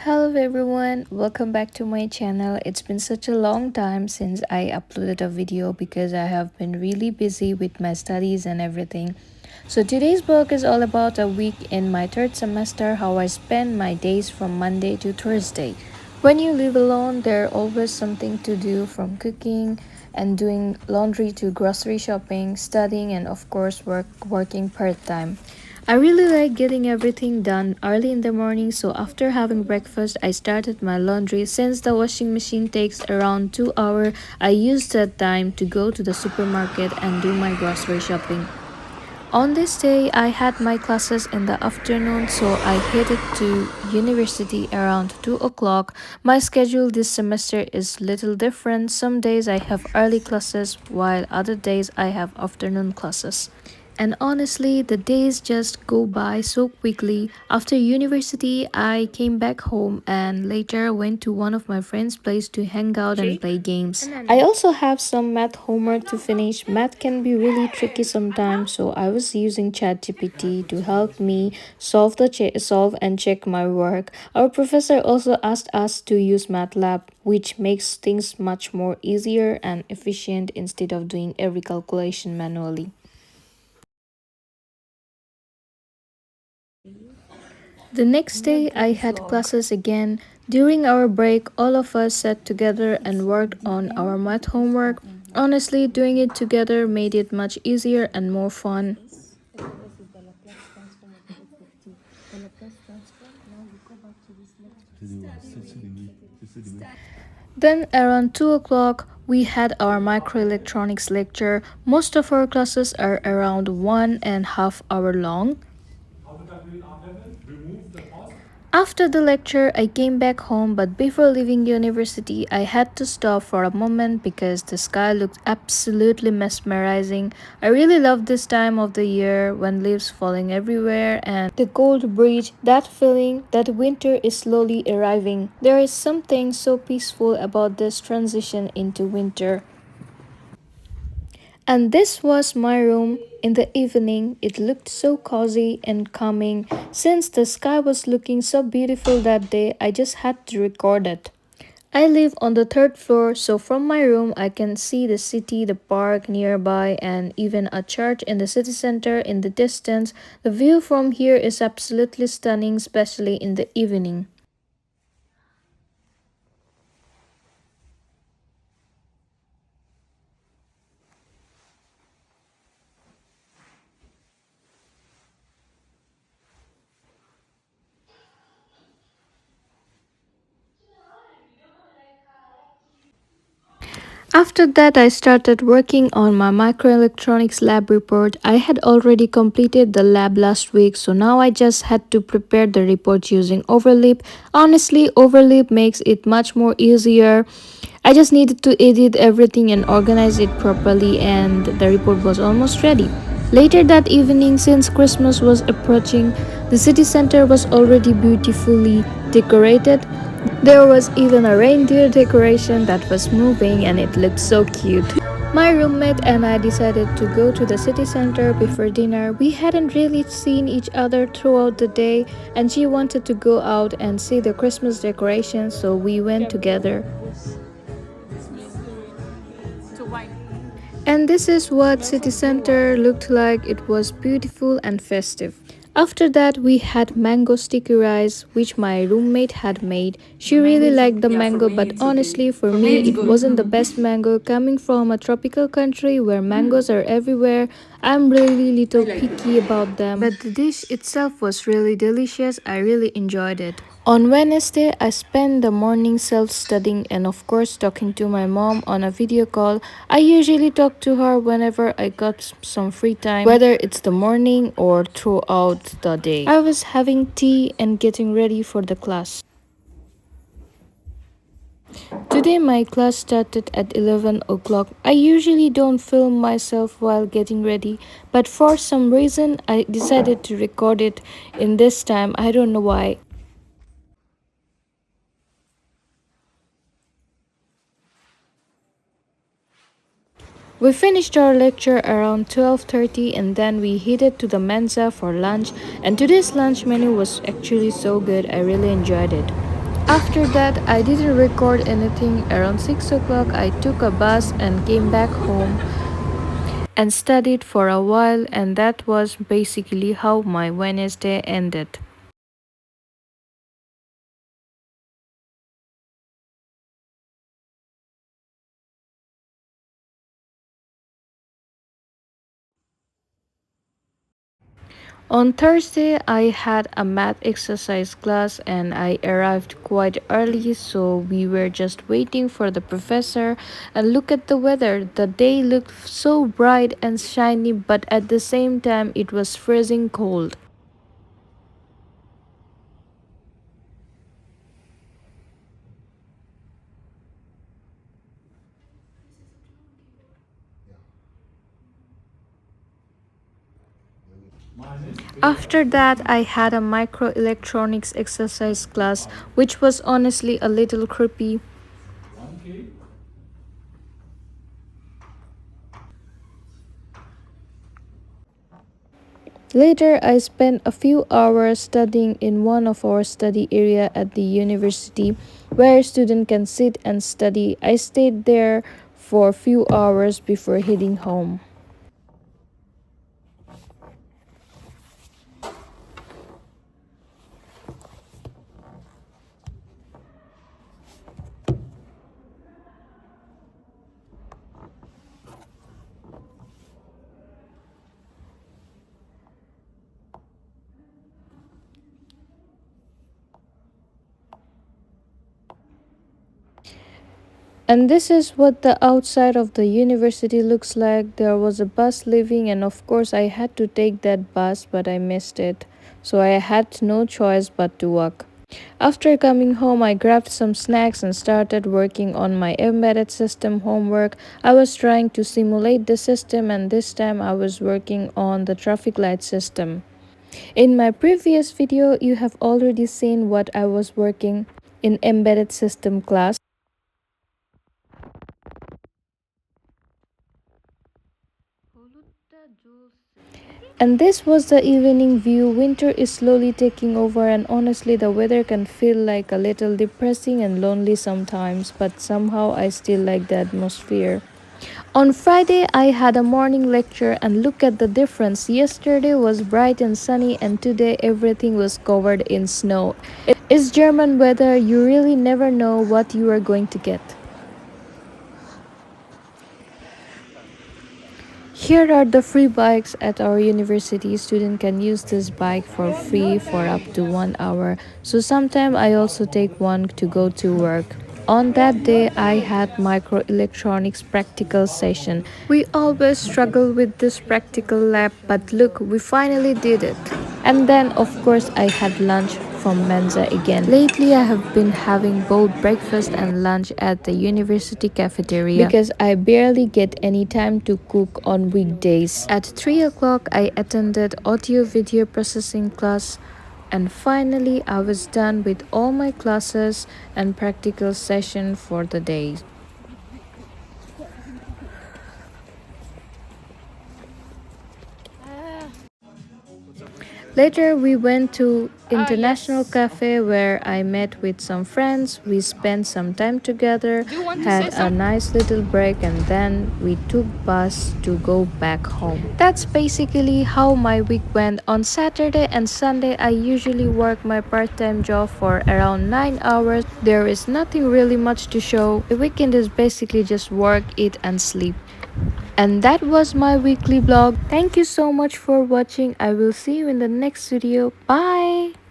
Hello everyone, welcome back to my channel. It's been such a long time since I uploaded a video because I have been really busy with my studies and everything. So today's vlog is all about a week in my third semester, how I spend my days from Monday to Thursday. When you live alone, there's always something to do, from cooking and doing laundry to grocery shopping, studying, and of course working part-time. I really like getting everything done early in the morning, so after having breakfast I started my laundry. Since the washing machine takes around 2 hours, I used that time to go to the supermarket and do my grocery shopping. On this day, I had my classes in the afternoon, so I headed to university around 2 o'clock. My schedule this semester is little different. Some days I have early classes, while other days I have afternoon classes. And honestly, the days just go by so quickly. After university, I came back home and later went to one of my friends' place to hang out and play games. I also have some math homework to finish. Math can be really tricky sometimes, so I was using ChatGPT to help me solve and check my work. Our professor also asked us to use MATLAB, which makes things much more easier and efficient instead of doing every calculation manually. The next day, I had classes again. During our break, all of us sat together and worked on our math homework. Honestly, doing it together made it much easier and more fun. Then, around 2 o'clock, we had our microelectronics lecture. Most of our classes are around 1.5 hours long. After the lecture, I came back home, but before leaving university, I had to stop for a moment because the sky looked absolutely mesmerizing. I really love this time of the year when leaves falling everywhere and the cold breeze, that feeling that winter is slowly arriving. There is something so peaceful about this transition into winter. And this was my room. In the evening, it looked so cozy and calming. Since the sky was looking so beautiful that day, I just had to record it. I live on the third floor, so from my room I can see the city, the park nearby, and even a church in the city center in the distance. The view from here is absolutely stunning, especially in the evening. After that, I started working on my microelectronics lab report. I had already completed the lab last week, so now I just had to prepare the report using Overleap. Honestly, Overleap makes it much more easier. I just needed to edit everything and organize it properly, and the report was almost ready. Later that evening, since Christmas was approaching, the city center was already beautifully decorated. There was even a reindeer decoration that was moving and it looked so cute. My roommate and I decided to go to the city center before dinner. We hadn't really seen each other throughout the day and she wanted to go out and see the Christmas decorations, so we went together. And this is what city center looked like. It was beautiful and festive. After that, we had mango sticky rice, which my roommate had made. She really liked the mango, but honestly, for me, it wasn't the best mango. Coming from a tropical country where mangoes are everywhere, I'm really little picky about them. But the dish itself was really delicious. I really enjoyed it. On Wednesday, I spent the morning self studying and, of course, talking to my mom on a video call. I usually talk to her whenever I got some free time, whether it's the morning or throughout the day. I was having tea and getting ready for the class. Today, my class started at 11 o'clock. I usually don't film myself while getting ready, but for some reason, I decided to record it in this time. I don't know why. We finished our lecture around 12:30 and then we headed to the Mensa for lunch, and today's lunch menu was actually so good. I really enjoyed it. After that, I didn't record anything. Around 6 o'clock, I took a bus and came back home and studied for a while, and that was basically how my Wednesday ended. On Thursday, I had a math exercise class and I arrived quite early, so we were just waiting for the professor. And look at the weather. The day looked so bright and shiny, but at the same time, it was freezing cold. After that, I had a microelectronics exercise class, which was honestly a little creepy. Later, I spent a few hours studying in one of our study area at the university where students can sit and study. I stayed there for a few hours before heading home. And this is what the outside of the university looks like. There was a bus leaving, and of course, I had to take that bus, but I missed it. So I had no choice but to walk. After coming home, I grabbed some snacks and started working on my embedded system homework. I was trying to simulate the system, and this time I was working on the traffic light system. In my previous video, you have already seen what I was working in embedded system class. And this was the evening view. Winter is slowly taking over, and honestly, the weather can feel like a little depressing and lonely sometimes, but somehow I still like the atmosphere. On Friday, I had a morning lecture, and look at the difference. Yesterday was bright and sunny, and today everything was covered in snow. It's German weather, you really never know what you are going to get. Here are the free bikes at our university. Student can use this bike for free for up to 1 hour. So sometimes I also take one to go to work. On that day, I had microelectronics practical session. We always struggle with this practical lab, but look, we finally did it. And then, of course, I had lunch from Mensa again. Lately, I have been having both breakfast and lunch at the university cafeteria because I barely get any time to cook on weekdays. At 3 o'clock, I attended audio video processing class. And finally, I was done with all my classes and practical session for the day. Later, we went to International Cafe where I met with some friends. We spent some time together, had a nice little break, and then we took bus to go back home. That's basically how my week went. On Saturday and Sunday, I usually work my part-time job for around 9 hours. There is nothing really much to show. The weekend is basically just work, eat, and sleep. And that was my weekly vlog. Thank you so much for watching. I will see you in the next video. Bye.